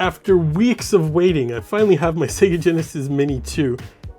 After weeks of waiting, I finally have my Sega Genesis Mini 2.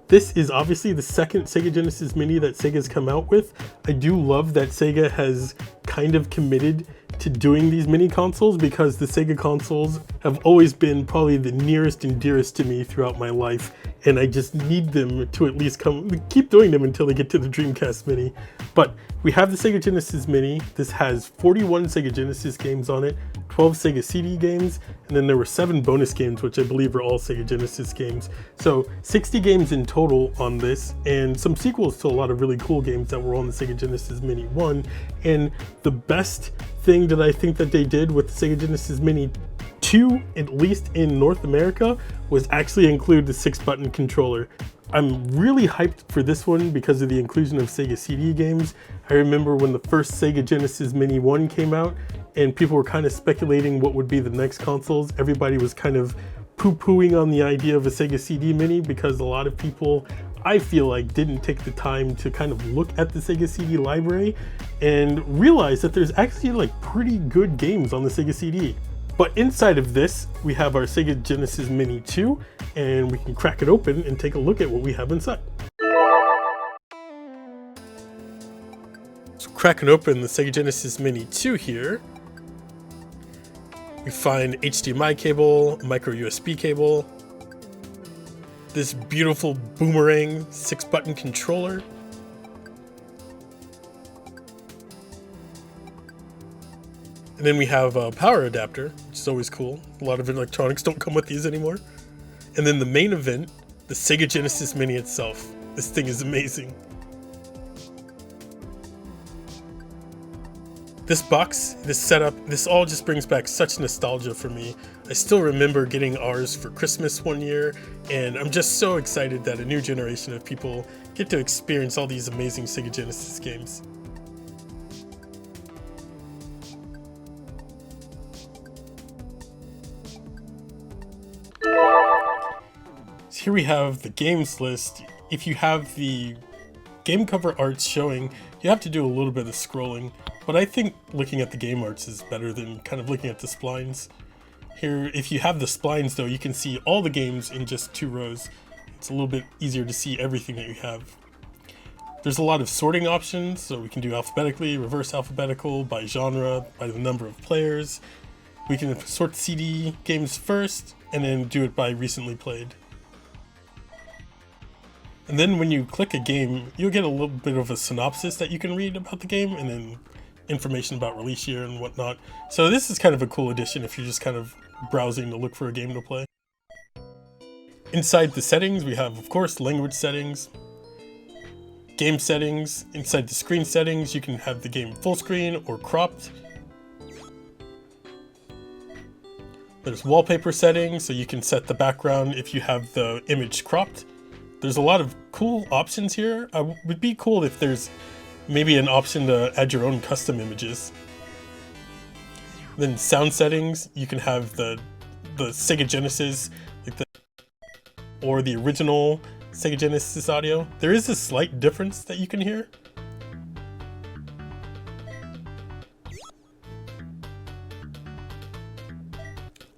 This is obviously the second Sega Genesis Mini that Sega's come out with. I do love that Sega has kind of committed to doing these mini consoles because the Sega consoles have always been probably the nearest and dearest to me throughout my life, and I just need them to at least keep doing them until they get to the Dreamcast Mini. But we have the Sega Genesis Mini. This has 41 Sega Genesis games on it, 12 Sega CD games, and then there were 7 bonus games, which I believe are all Sega Genesis games. So 60 games in total on this, and some sequels to a lot of really cool games that were on the Sega Genesis Mini 1. And the best thing that I think that they did with the Sega Genesis Mini 2, at least in North America, was actually include the 6-button controller. I'm really hyped for this one because of the inclusion of Sega CD games. I remember when the first Sega Genesis Mini 1 came out and people were kind of speculating what would be the next consoles. Everybody was kind of poo-pooing on the idea of a Sega CD Mini because a lot of people, I feel like, didn't take the time to kind of look at the Sega CD library and realize that there's actually like pretty good games on the Sega CD. But inside of this, we have our Sega Genesis Mini 2, and we can crack it open and take a look at what we have inside. So cracking open the Sega Genesis Mini 2 here, we find HDMI cable, micro USB cable, this beautiful boomerang 6-button controller, and then we have a power adapter, which is always cool. A lot of electronics don't come with these anymore. And then the main event, the Sega Genesis Mini itself. This thing is amazing. This box, this setup, this all just brings back such nostalgia for me. I still remember getting ours for Christmas one year, and I'm just so excited that a new generation of people get to experience all these amazing Sega Genesis games. So here we have the games list. If you have the game cover arts showing, you have to do a little bit of scrolling, but I think looking at the game arts is better than kind of looking at the splines. Here, if you have the splines though, you can see all the games in just 2 rows. It's a little bit easier to see everything that you have. There's a lot of sorting options, so we can do alphabetically, reverse alphabetical, by genre, by the number of players. We can sort CD games first, and then do it by recently played. And then when you click a game, you'll get a little bit of a synopsis that you can read about the game, and then information about release year and whatnot. So this is kind of a cool addition if you're just kind of browsing to look for a game to play. Inside the settings, we have, of course, language settings, game settings. Inside the screen settings, you can have the game full screen or cropped. There's wallpaper settings, so you can set the background if you have the image cropped. There's a lot of cool options here. It would be cool if there's maybe an option to add your own custom images. Then sound settings, you can have the Sega Genesis, or the original Sega Genesis audio. There is a slight difference that you can hear.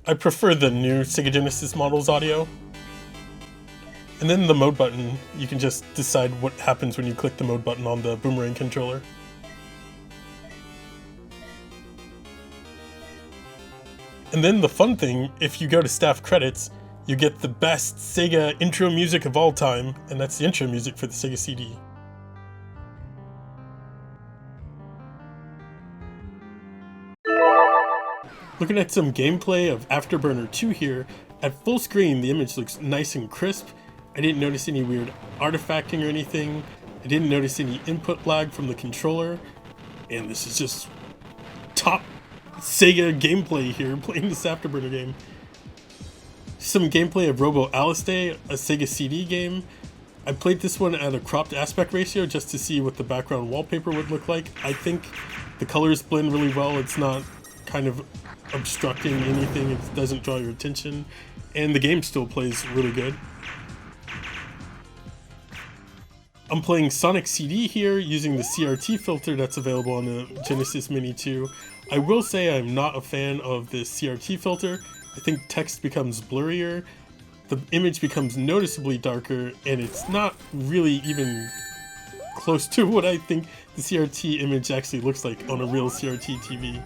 I prefer the new Sega Genesis model's audio. And then the mode button, you can just decide what happens when you click the mode button on the boomerang controller. And then the fun thing, if you go to staff credits, you get the best Sega intro music of all time, and that's the intro music for the Sega CD. Looking at some gameplay of Afterburner 2 here, at full screen the image looks nice and crisp. I didn't notice any weird artifacting or anything. I didn't notice any input lag from the controller. And this is just top Sega gameplay here, playing this Afterburner game. Some gameplay of Robo Aliste, a Sega CD game. I played this one at a cropped aspect ratio just to see what the background wallpaper would look like. I think the colors blend really well. It's not kind of obstructing anything. It doesn't draw your attention. And the game still plays really good. I'm playing Sonic CD here using the CRT filter that's available on the Genesis Mini 2. I will say I'm not a fan of this CRT filter. I think text becomes blurrier, the image becomes noticeably darker, and it's not really even close to what I think the CRT image actually looks like on a real CRT TV.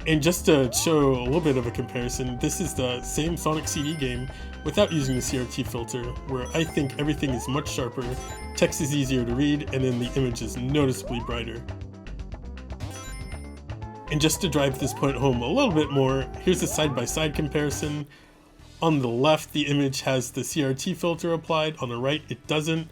And just to show a little bit of a comparison, this is the same Sonic CD game without using the CRT filter, where I think everything is much sharper, text is easier to read, and then the image is noticeably brighter. And just to drive this point home a little bit more, here's a side-by-side comparison. On the left, the image has the CRT filter applied, on the right it doesn't.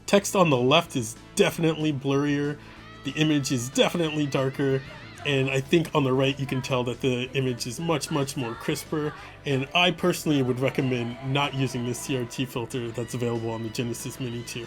Text on the left is definitely blurrier, the image is definitely darker, and I think on the right you can tell that the image is much more crisper, and I personally would recommend not using this CRT filter that's available on the Genesis Mini 2.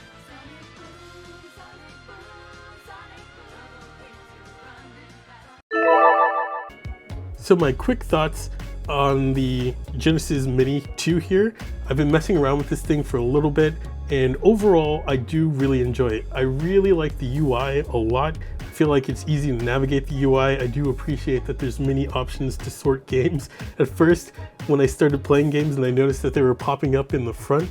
So my quick thoughts on the Genesis Mini 2 here. I've been messing around with this thing for a little bit, and overall I do really enjoy it. I really like the UI a lot. I feel like it's easy to navigate the UI. I do appreciate that there's many options to sort games. At first, when I started playing games and I noticed that they were popping up in the front,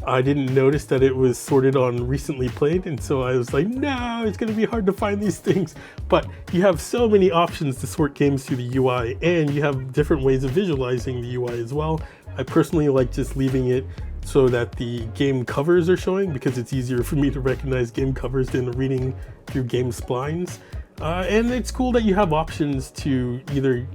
I didn't notice that it was sorted on recently played, and so I was like, no, it's gonna be hard to find these things. But you have so many options to sort games through the UI, and you have different ways of visualizing the UI as well. I personally like just leaving it so that the game covers are showing, because it's easier for me to recognize game covers than reading through game splines. And it's cool that you have options to either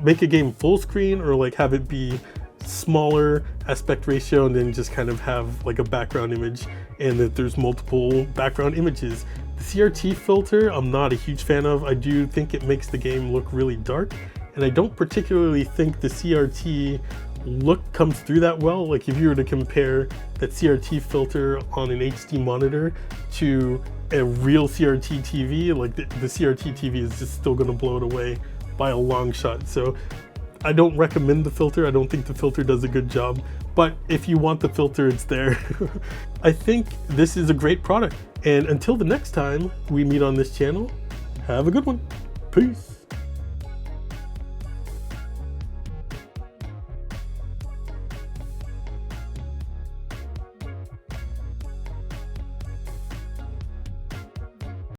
make a game full screen or like have it be smaller aspect ratio and then just kind of have like a background image, and that there's multiple background images. The CRT filter I'm not a huge fan of. I do think it makes the game look really dark, and I don't particularly think the CRT look comes through that well. Like if you were to compare that CRT filter on an HD monitor to a real CRT TV, like the CRT TV is just still going to blow it away by a long shot. So I don't recommend the filter. I don't think the filter does a good job, but if you want the filter, it's there. I think this is a great product, and until the next time we meet on this channel, have a good one. Peace.